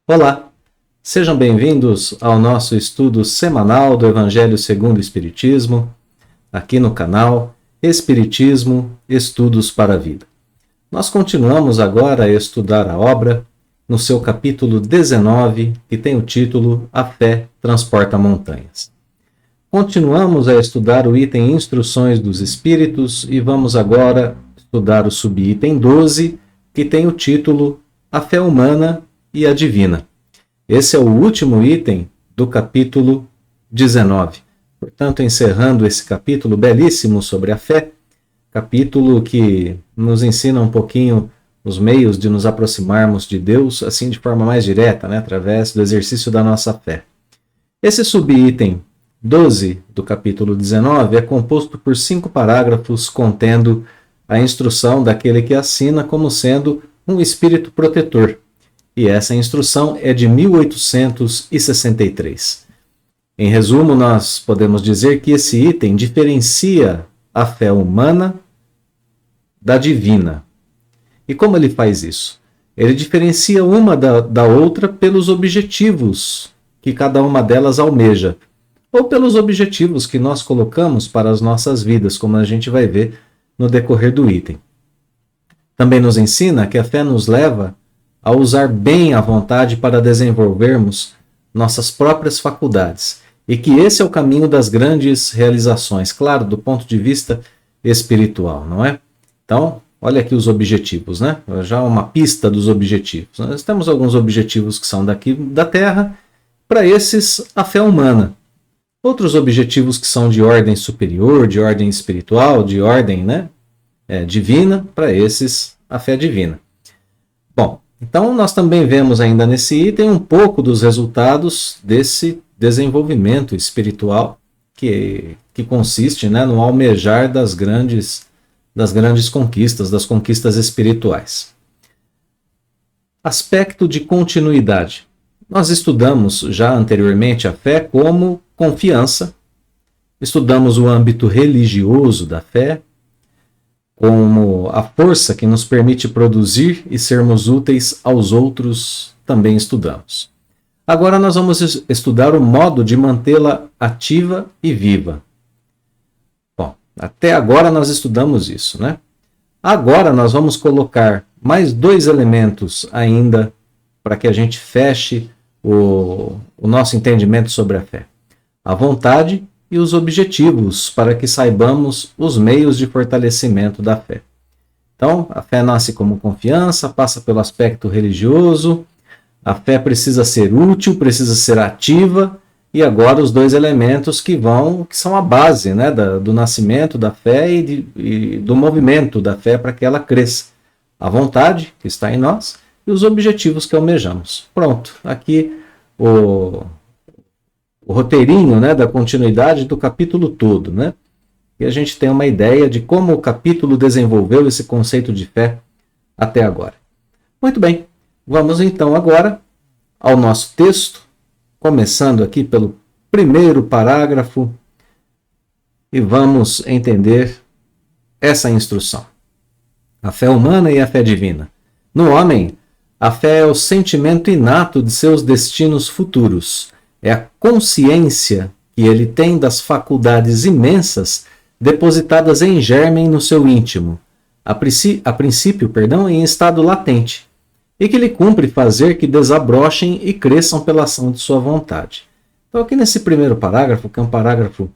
Olá, sejam bem-vindos ao nosso estudo semanal do Evangelho segundo o Espiritismo, aqui no canal Espiritismo Estudos para a Vida. Nós continuamos agora a estudar a obra no seu capítulo 19, que tem o título A Fé Transporta Montanhas. Continuamos a estudar o item Instruções dos Espíritos e vamos agora estudar o subitem 12, que tem o título A Fé Humana e a Divina. Esse é o último item do capítulo 19. Portanto, encerrando esse capítulo belíssimo sobre a fé, capítulo que nos ensina um pouquinho os meios de nos aproximarmos de Deus, assim de forma mais direta, através do exercício da nossa fé. Esse subitem 12 do capítulo 19 é composto por 5 parágrafos contendo a instrução daquele que assina como sendo um espírito protetor. E essa instrução é de 1863. Em resumo, nós podemos dizer que esse item diferencia a fé humana da divina. E como ele faz isso? Ele diferencia uma da outra pelos objetivos que cada uma delas almeja, ou pelos objetivos que nós colocamos para as nossas vidas, como a gente vai ver no decorrer do item. Também nos ensina que a fé nos leva a usar bem a vontade para desenvolvermos nossas próprias faculdades, e que esse é o caminho das grandes realizações, claro, do ponto de vista espiritual, não é? Então, olha aqui os objetivos, Já uma pista dos objetivos. Nós temos alguns objetivos que são daqui da Terra, para esses a fé humana. Outros objetivos que são de ordem superior, de ordem espiritual, de ordem divina, para esses a fé divina. Bom, então, nós também vemos ainda nesse item um pouco dos resultados desse desenvolvimento espiritual que consiste no almejar das grandes conquistas, das conquistas espirituais. Aspecto de continuidade. Nós estudamos já anteriormente a fé como confiança, estudamos o âmbito religioso da fé, como a força que nos permite produzir e sermos úteis aos outros, também estudamos. Agora nós vamos estudar o modo de mantê-la ativa e viva. Bom, até agora nós estudamos isso, Agora nós vamos colocar mais 2 elementos ainda para que a gente feche o nosso entendimento sobre a fé. A vontade e os objetivos, para que saibamos os meios de fortalecimento da fé. Então, a fé nasce como confiança, passa pelo aspecto religioso, a fé precisa ser útil, precisa ser ativa, e agora os 2 elementos que são a base do nascimento da fé e do movimento da fé para que ela cresça. A vontade, que está em nós, e os objetivos que almejamos. Pronto, aqui o roteirinho da continuidade do capítulo todo, E a gente tem uma ideia de como o capítulo desenvolveu esse conceito de fé até agora. Muito bem, vamos então agora ao nosso texto, começando aqui pelo primeiro parágrafo, e vamos entender essa instrução. A fé humana e a fé divina. No homem, a fé é o sentimento inato de seus destinos futuros. É a consciência que ele tem das faculdades imensas depositadas em germen no seu íntimo, a princípio, em estado latente, e que lhe cumpre fazer que desabrochem e cresçam pela ação de sua vontade. Então aqui nesse primeiro parágrafo, que é um parágrafo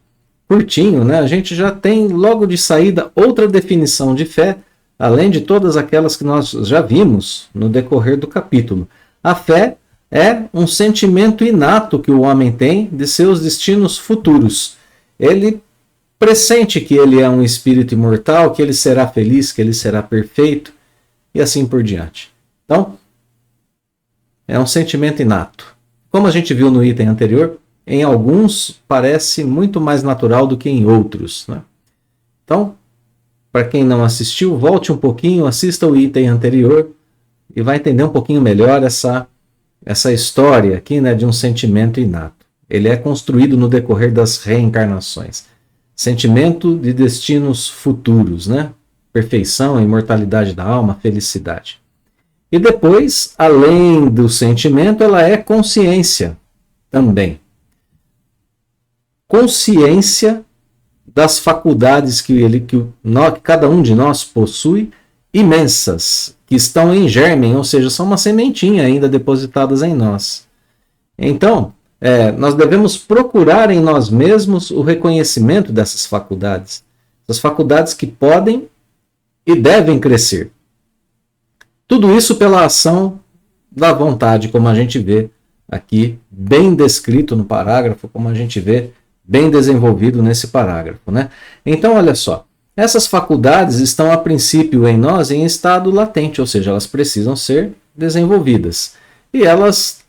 curtinho, a gente já tem logo de saída outra definição de fé, além de todas aquelas que nós já vimos no decorrer do capítulo. A fé é um sentimento inato que o homem tem de seus destinos futuros. Ele pressente que ele é um espírito imortal, que ele será feliz, que ele será perfeito, e assim por diante. Então, é um sentimento inato. Como a gente viu no item anterior, em alguns parece muito mais natural do que em outros. Então, para quem não assistiu, volte um pouquinho, assista o item anterior e vai entender um pouquinho melhor essa história aqui de um sentimento inato. Ele é construído no decorrer das reencarnações. Sentimento de destinos futuros, perfeição, imortalidade da alma, felicidade. E depois, além do sentimento, ela é consciência também. Consciência das faculdades que cada um de nós possui, imensas, que estão em germe, ou seja, são uma sementinha ainda depositadas em nós. Então, nós devemos procurar em nós mesmos o reconhecimento dessas faculdades. Essas faculdades que podem e devem crescer. Tudo isso pela ação da vontade, como a gente vê aqui, bem descrito no parágrafo, como a gente vê bem desenvolvido nesse parágrafo, né? Então, olha só, essas faculdades estão a princípio em nós em estado latente, ou seja, elas precisam ser desenvolvidas. E elas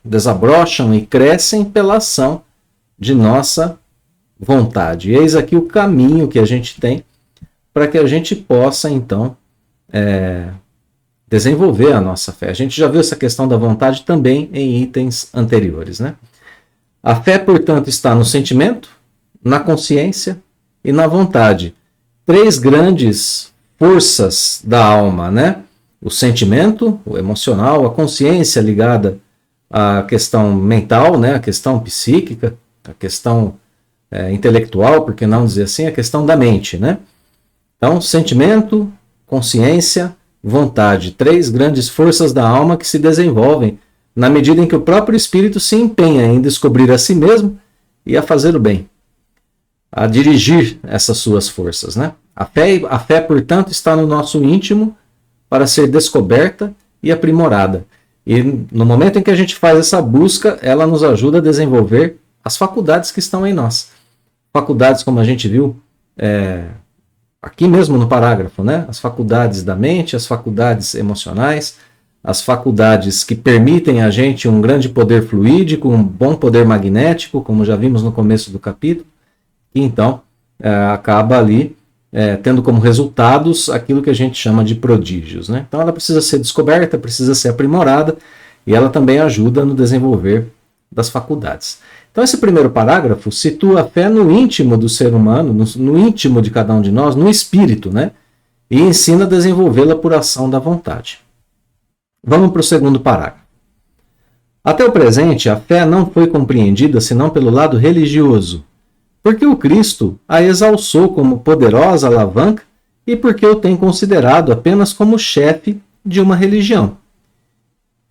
desabrocham e crescem pela ação de nossa vontade. E eis aqui o caminho que a gente tem para que a gente possa, então, desenvolver a nossa fé. A gente já viu essa questão da vontade também em itens anteriores, né? A fé, portanto, está no sentimento, na consciência e na vontade. 3 grandes forças da alma, né? O sentimento, o emocional, a consciência ligada à questão mental, né? A questão psíquica, a questão intelectual, por que não dizer assim, a questão da mente, né? Então, sentimento, consciência, vontade. 3 grandes forças da alma que se desenvolvem na medida em que o próprio espírito se empenha em descobrir a si mesmo e a fazer o bem, a dirigir essas suas forças, né? A fé, portanto, está no nosso íntimo para ser descoberta e aprimorada. E no momento em que a gente faz essa busca, ela nos ajuda a desenvolver as faculdades que estão em nós. Faculdades, como a gente viu aqui mesmo no parágrafo, né? As faculdades da mente, as faculdades emocionais, as faculdades que permitem a gente um grande poder fluídico, um bom poder magnético, como já vimos no começo do capítulo, e então acaba ali tendo como resultados aquilo que a gente chama de prodígios, né? Então ela precisa ser descoberta, precisa ser aprimorada, e ela também ajuda no desenvolver das faculdades. Então esse primeiro parágrafo situa a fé no íntimo do ser humano, no íntimo de cada um de nós, no espírito, né? E ensina a desenvolvê-la por ação da vontade. Vamos para o segundo parágrafo. Até o presente, a fé não foi compreendida senão pelo lado religioso, porque o Cristo a exalçou como poderosa alavanca e porque o tem considerado apenas como chefe de uma religião.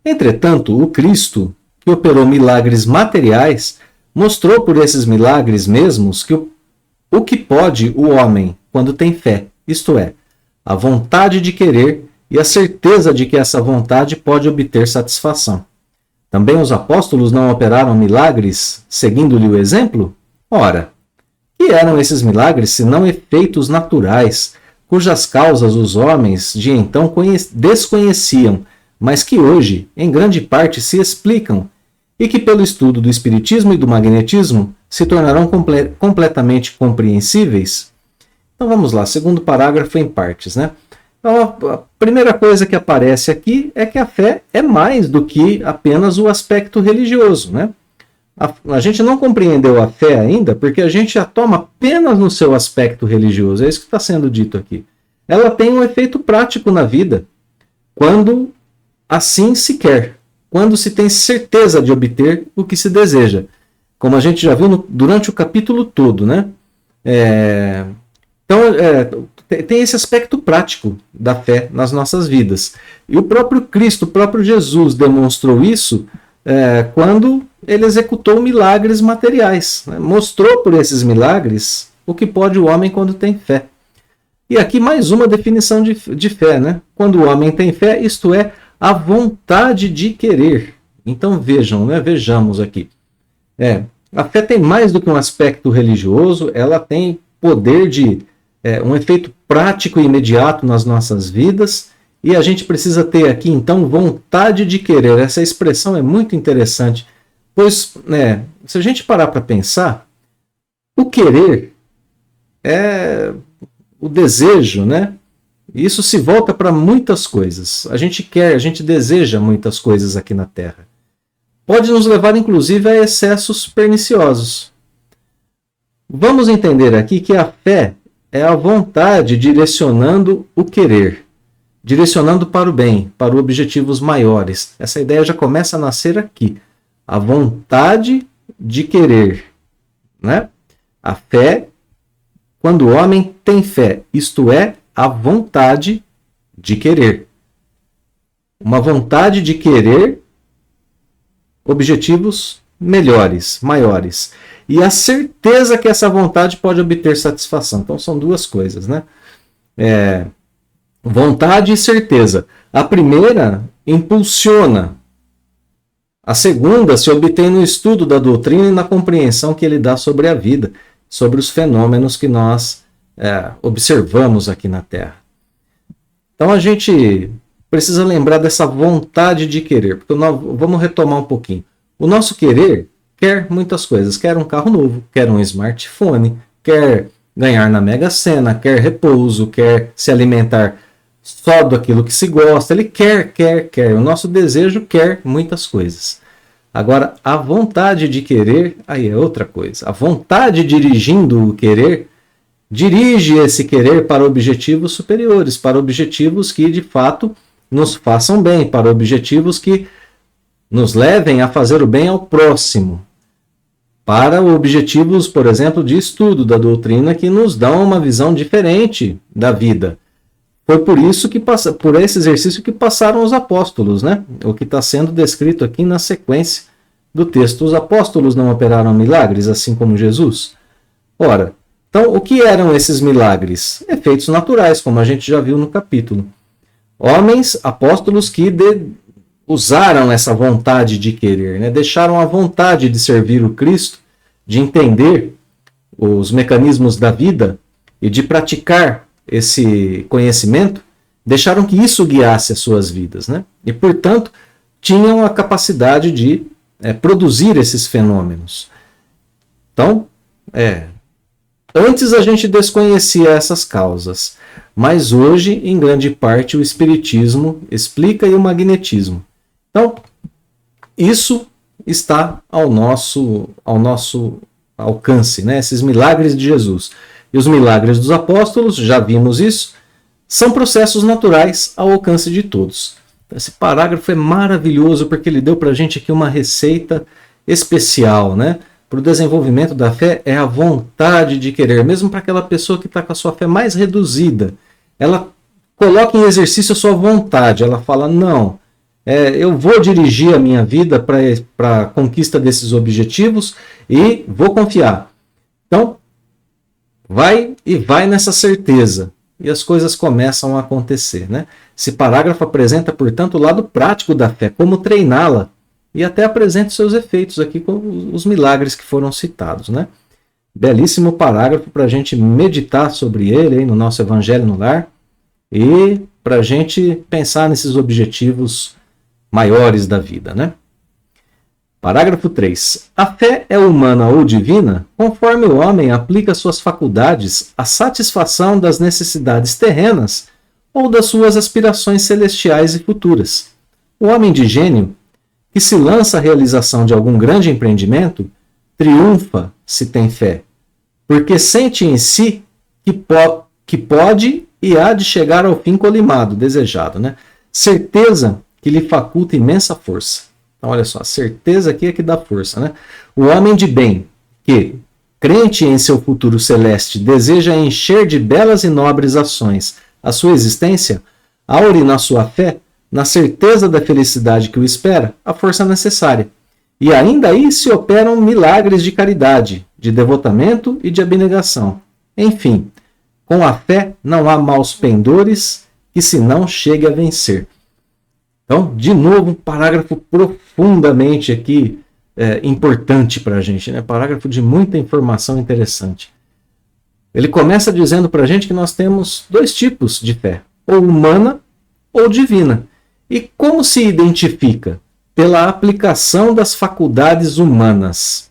Entretanto, o Cristo, que operou milagres materiais, mostrou por esses milagres mesmos que o que pode o homem quando tem fé, isto é, a vontade de querer e a certeza de que essa vontade pode obter satisfação. Também os apóstolos não operaram milagres seguindo-lhe o exemplo? Ora, que eram esses milagres senão efeitos naturais, cujas causas os homens de então desconheciam, mas que hoje, em grande parte, se explicam, e que pelo estudo do espiritismo e do magnetismo se tornarão completamente compreensíveis? Então vamos lá, segundo parágrafo em partes, né? Então, a primeira coisa que aparece aqui é que a fé é mais do que apenas o aspecto religioso, né? A gente não compreendeu a fé ainda porque a gente a toma apenas no seu aspecto religioso. É isso que está sendo dito aqui. Ela tem um efeito prático na vida quando assim se quer, quando se tem certeza de obter o que se deseja. Como a gente já viu durante o capítulo todo, né? Tem esse aspecto prático da fé nas nossas vidas. E o próprio Cristo, o próprio Jesus demonstrou isso quando ele executou milagres materiais, né? Mostrou por esses milagres o que pode o homem quando tem fé. E aqui mais uma definição de fé, né? Quando o homem tem fé, isto é, a vontade de querer. Então vejam, né? Vejamos aqui. A fé tem mais do que um aspecto religioso, ela tem poder de um efeito prático e imediato nas nossas vidas, e a gente precisa ter aqui, então, vontade de querer. Essa expressão é muito interessante, pois, se a gente parar para pensar, o querer é o desejo, né? Isso se volta para muitas coisas. A gente quer, a gente deseja muitas coisas aqui na Terra. Pode nos levar, inclusive, a excessos perniciosos. Vamos entender aqui que a fé é a vontade direcionando o querer. direcionando para o bem, para objetivos maiores. Essa ideia já começa a nascer aqui. A vontade de querer, né? A fé, quando o homem tem fé, isto é, a vontade de querer. Uma vontade de querer objetivos melhores, maiores. E a certeza que essa vontade pode obter satisfação. Então são duas coisas, né? Vontade e certeza. A primeira impulsiona. A segunda se obtém no estudo da doutrina e na compreensão que ele dá sobre a vida, sobre os fenômenos que nós observamos aqui na Terra. Então a gente precisa lembrar dessa vontade de querer, porque nós vamos retomar um pouquinho. O nosso querer quer muitas coisas, quer um carro novo, quer um smartphone, quer ganhar na Mega Sena, quer repouso, quer se alimentar só daquilo que se gosta, ele quer. O nosso desejo quer muitas coisas. Agora, a vontade de querer, aí é outra coisa. A vontade dirigindo o querer, dirige esse querer para objetivos superiores, para objetivos que de fato nos façam bem, para objetivos que nos levem a fazer o bem ao próximo, para objetivos, por exemplo, de estudo da doutrina que nos dão uma visão diferente da vida. Foi por isso que por esse exercício que passaram os apóstolos, né? O que está sendo descrito aqui na sequência do texto. Os apóstolos não operaram milagres, assim como Jesus? Ora, então o que eram esses milagres? Efeitos naturais, como a gente já viu no capítulo. Homens, apóstolos que usaram essa vontade de querer, né? Deixaram a vontade de servir o Cristo, de entender os mecanismos da vida e de praticar esse conhecimento, deixaram que isso guiasse as suas vidas, né? E, portanto, tinham a capacidade de produzir esses fenômenos. Então, antes a gente desconhecia essas causas, mas hoje, em grande parte, o Espiritismo explica e o magnetismo. Então, isso está ao nosso alcance, né? Esses milagres de Jesus. E os milagres dos apóstolos, já vimos isso, são processos naturais ao alcance de todos. Esse parágrafo é maravilhoso porque ele deu para a gente aqui uma receita especial, né? Para o desenvolvimento da fé é a vontade de querer, mesmo para aquela pessoa que está com a sua fé mais reduzida. Ela coloca em exercício a sua vontade, ela fala, não, eu vou dirigir a minha vida para a conquista desses objetivos e vou confiar. Então, vai nessa certeza e as coisas começam a acontecer, né? Esse parágrafo apresenta, portanto, o lado prático da fé, como treiná-la, e até apresenta os seus efeitos aqui com os milagres que foram citados, né? Belíssimo parágrafo para a gente meditar sobre ele aí no nosso Evangelho no Lar e para a gente pensar nesses objetivos maiores da vida, né? Parágrafo 3. A fé é humana ou divina conforme o homem aplica suas faculdades à satisfação das necessidades terrenas ou das suas aspirações celestiais e futuras. O homem de gênio, que se lança à realização de algum grande empreendimento, triunfa se tem fé, porque sente em si que pode e há de chegar ao fim colimado, desejado, né? Certeza que lhe faculta imensa força. Então, olha só, a certeza aqui é que dá força, né? O homem de bem, que, crente em seu futuro celeste, deseja encher de belas e nobres ações a sua existência, aure na sua fé, na certeza da felicidade que o espera, a força necessária. E ainda aí se operam milagres de caridade, de devotamento e de abnegação. Enfim, com a fé não há maus pendores que se não chegue a vencer. Então, de novo, um parágrafo profundamente aqui importante para a gente, né? Parágrafo de muita informação interessante. Ele começa dizendo para a gente que nós temos dois tipos de fé, ou humana ou divina. E como se identifica? Pela aplicação das faculdades humanas,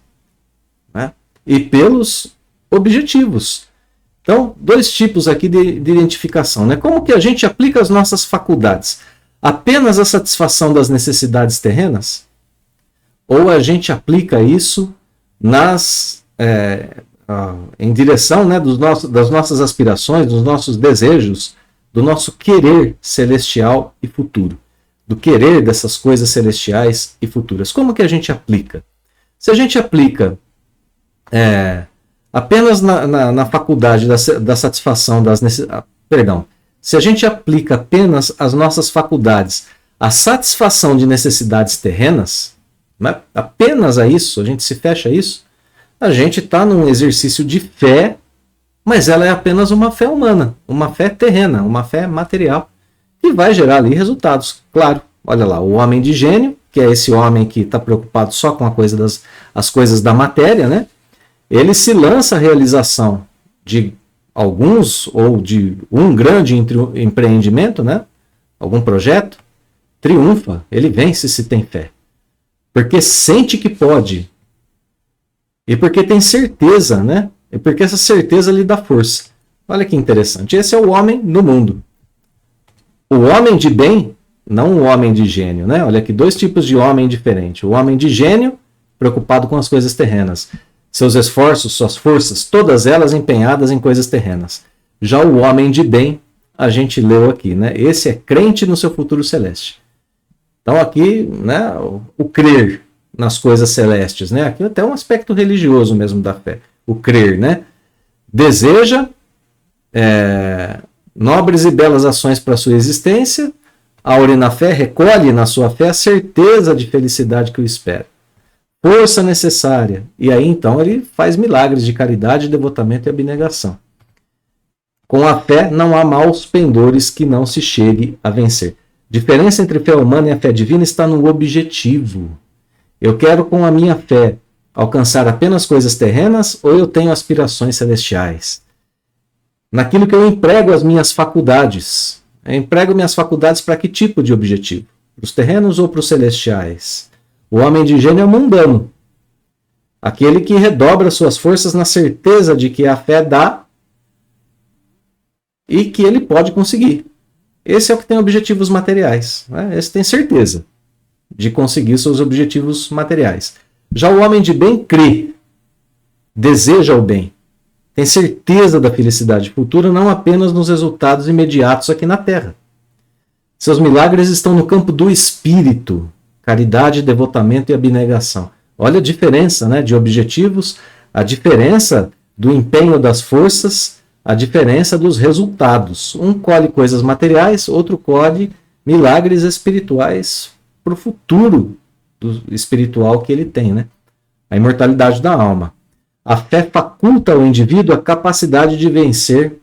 né? E pelos objetivos. Então, dois tipos aqui de identificação, né? Como que a gente aplica as nossas faculdades? Apenas a satisfação das necessidades terrenas? Ou a gente aplica isso em direção, né, das nossas aspirações, dos nossos desejos do nosso querer celestial e futuro, do querer dessas coisas celestiais e futuras. Como que a gente aplica? Se a gente aplica apenas na faculdade da satisfação das necessidades, se a gente aplica apenas as nossas faculdades à satisfação de necessidades terrenas, né, apenas a isso, a gente se fecha a isso, a gente está num exercício de fé, mas ela é apenas uma fé humana, uma fé terrena, uma fé material, que vai gerar ali resultados. Claro, olha lá, o homem de gênio, que é esse homem que está preocupado só com as coisas da matéria, né? Ele se lança à realização de alguns ou de um grande empreendimento, né? Algum projeto, triunfa, ele vence se tem fé. Porque sente que pode. E porque tem certeza, né? E porque essa certeza lhe dá força. Olha que interessante. Esse é o homem no mundo. O homem de bem, não o homem de gênio, né? Olha aqui, dois tipos de homem diferentes. O homem de gênio, preocupado com as coisas terrenas. Seus esforços, suas forças, todas elas empenhadas em coisas terrenas. Já o homem de bem, a gente leu aqui, né? Esse é crente no seu futuro celeste. Então aqui, né, o crer nas coisas celestes, né? Aqui até um aspecto religioso mesmo da fé. O crer, né? Deseja nobres e belas ações para a sua existência, aure na fé, recolhe na sua fé a certeza de felicidade que o espera. Força necessária. E aí então ele faz milagres de caridade, devotamento e abnegação. Com a fé não há maus pendores que não se chegue a vencer. Diferença entre fé humana e a fé divina está no objetivo. Eu quero com a minha fé alcançar apenas coisas terrenas ou eu tenho aspirações celestiais? Naquilo que eu emprego as minhas faculdades. Eu emprego minhas faculdades para que tipo de objetivo? Para os terrenos ou para os celestiais? O homem de gênio é mundano. Aquele que redobra suas forças na certeza de que a fé dá e que ele pode conseguir. Esse é o que tem objetivos materiais. Né? Esse tem certeza de conseguir seus objetivos materiais. Já o homem de bem crê, deseja o bem, tem certeza da felicidade futura, não apenas nos resultados imediatos aqui na Terra. Seus milagres estão no campo do espírito, caridade, devotamento e abnegação. Olha a diferença, né, de objetivos, a diferença do empenho das forças, a diferença dos resultados. Um colhe coisas materiais, outro colhe milagres espirituais para o futuro espiritual que ele tem, né? A imortalidade da alma. A fé faculta ao indivíduo a capacidade de vencer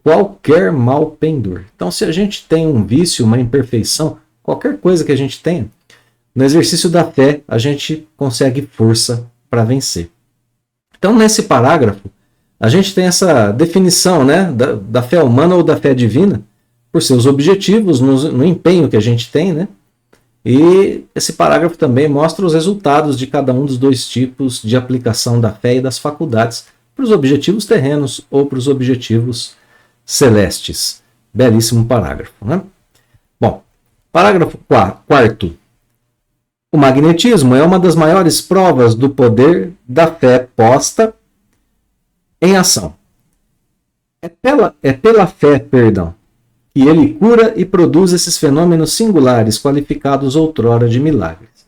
qualquer mal pendor. Então, se a gente tem um vício, uma imperfeição, qualquer coisa que a gente tenha, no exercício da fé, a gente consegue força para vencer. Então, nesse parágrafo, a gente tem essa definição, né, da fé humana ou da fé divina, por seus objetivos, no empenho que a gente tem, né? E esse parágrafo também mostra os resultados de cada um dos dois tipos de aplicação da fé e das faculdades para os objetivos terrenos ou para os objetivos celestes. Belíssimo parágrafo, né? Bom, parágrafo 4º. O magnetismo é uma das maiores provas do poder da fé posta em ação. É pela fé, que ele cura e produz esses fenômenos singulares qualificados outrora de milagres.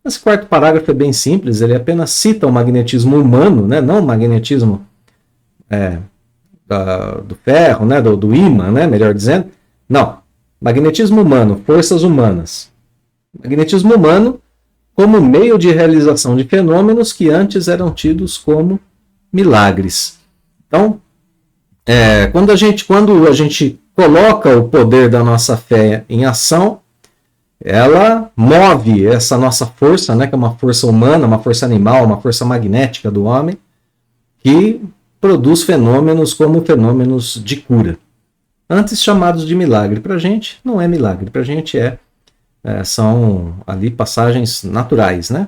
Esse quarto parágrafo é bem simples, ele apenas cita o magnetismo humano, né? Não o magnetismo do ferro, né? do ímã, né? Melhor dizendo. Não, magnetismo humano, forças humanas. Magnetismo humano como meio de realização de fenômenos que antes eram tidos como milagres. Então, quando a gente coloca o poder da nossa fé em ação, ela move essa nossa força, né, que é uma força humana, uma força animal, uma força magnética do homem, que produz fenômenos como fenômenos de cura. Antes chamados de milagre. Para a gente não é milagre, para a gente são ali passagens naturais, né?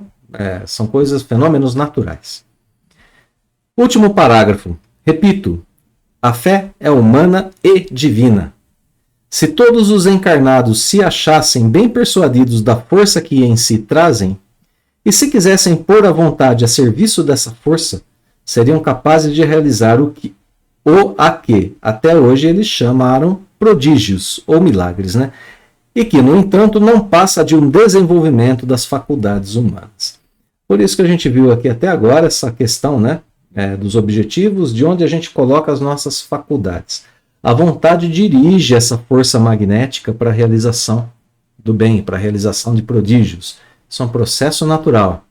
São fenômenos naturais. Último parágrafo. Repito, a fé é humana e divina. Se todos os encarnados se achassem bem persuadidos da força que em si trazem, e se quisessem pôr a vontade a serviço dessa força, seriam capazes de realizar a que até hoje eles chamaram prodígios ou milagres, né? E que, no entanto, não passa de um desenvolvimento das faculdades humanas. Por isso que a gente viu aqui até agora essa questão, né, dos objetivos, de onde a gente coloca as nossas faculdades. A vontade dirige essa força magnética para a realização do bem, para a realização de prodígios. Isso é um processo natural.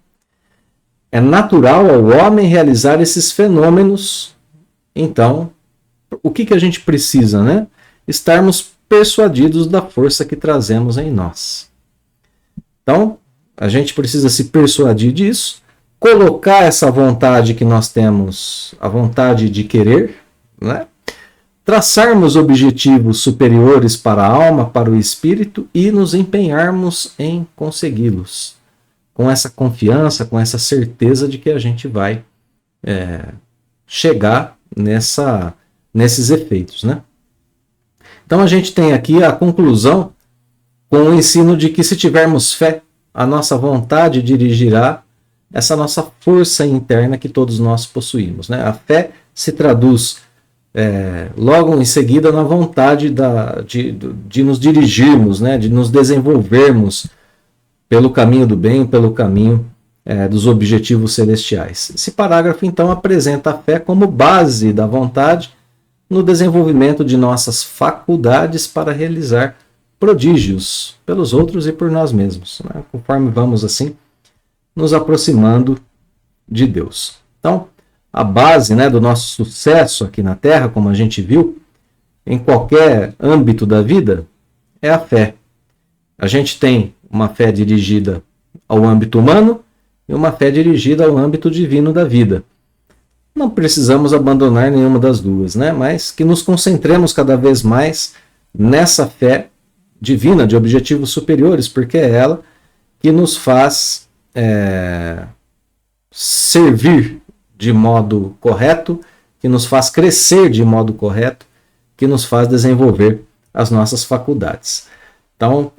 É natural ao homem realizar esses fenômenos. Então, o que a gente precisa, né? Estarmos persuadidos da força que trazemos em nós. Então, a gente precisa se persuadir disso, colocar essa vontade que nós temos, a vontade de querer, né? Traçarmos objetivos superiores para a alma, para o espírito e nos empenharmos em consegui-los. Com essa confiança, com essa certeza de que a gente vai chegar nesses efeitos, né? Então a gente tem aqui a conclusão com o ensino de que se tivermos fé, a nossa vontade dirigirá essa nossa força interna que todos nós possuímos, né? A fé se traduz logo em seguida na vontade de nos dirigirmos, né? De nos desenvolvermos pelo caminho do bem, pelo caminho dos objetivos celestiais. Esse parágrafo, então, apresenta a fé como base da vontade no desenvolvimento de nossas faculdades para realizar prodígios pelos outros e por nós mesmos, né? Conforme vamos, assim, nos aproximando de Deus. Então, a base, né, do nosso sucesso aqui na Terra, como a gente viu, em qualquer âmbito da vida, é a fé. A gente tem uma fé dirigida ao âmbito humano e uma fé dirigida ao âmbito divino da vida. Não precisamos abandonar nenhuma das duas, né? Mas que nos concentremos cada vez mais nessa fé divina de objetivos superiores, porque é ela que nos faz servir de modo correto, que nos faz crescer de modo correto, que nos faz desenvolver as nossas faculdades. Então,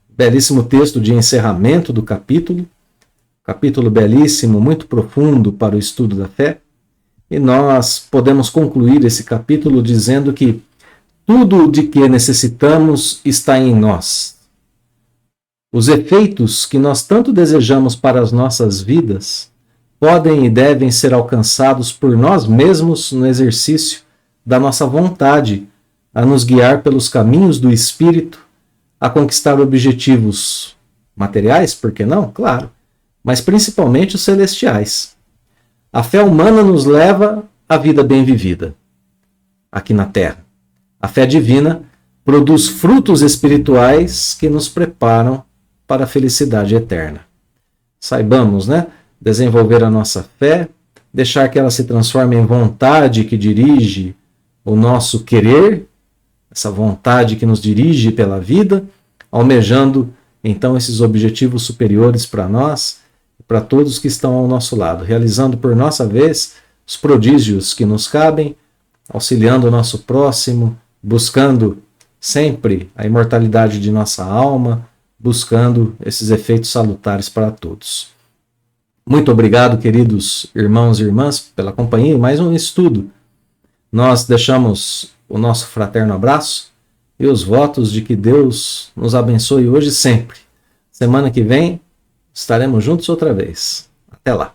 belíssimo texto de encerramento do capítulo belíssimo, muito profundo para o estudo da fé, e nós podemos concluir esse capítulo dizendo que tudo de que necessitamos está em nós. Os efeitos que nós tanto desejamos para as nossas vidas podem e devem ser alcançados por nós mesmos no exercício da nossa vontade a nos guiar pelos caminhos do Espírito, a conquistar objetivos materiais, por que não? Claro, mas principalmente os celestiais. A fé humana nos leva à vida bem vivida, aqui na Terra. A fé divina produz frutos espirituais que nos preparam para a felicidade eterna. Saibamos, né, desenvolver a nossa fé, deixar que ela se transforme em vontade que dirige o nosso querer, essa vontade que nos dirige pela vida, almejando então esses objetivos superiores para nós e para todos que estão ao nosso lado, realizando por nossa vez os prodígios que nos cabem, auxiliando o nosso próximo, buscando sempre a imortalidade de nossa alma, buscando esses efeitos salutares para todos. Muito obrigado, queridos irmãos e irmãs, pela companhia e mais um estudo. Nós deixamos o nosso fraterno abraço e os votos de que Deus nos abençoe hoje e sempre. Semana que vem estaremos juntos outra vez. Até lá.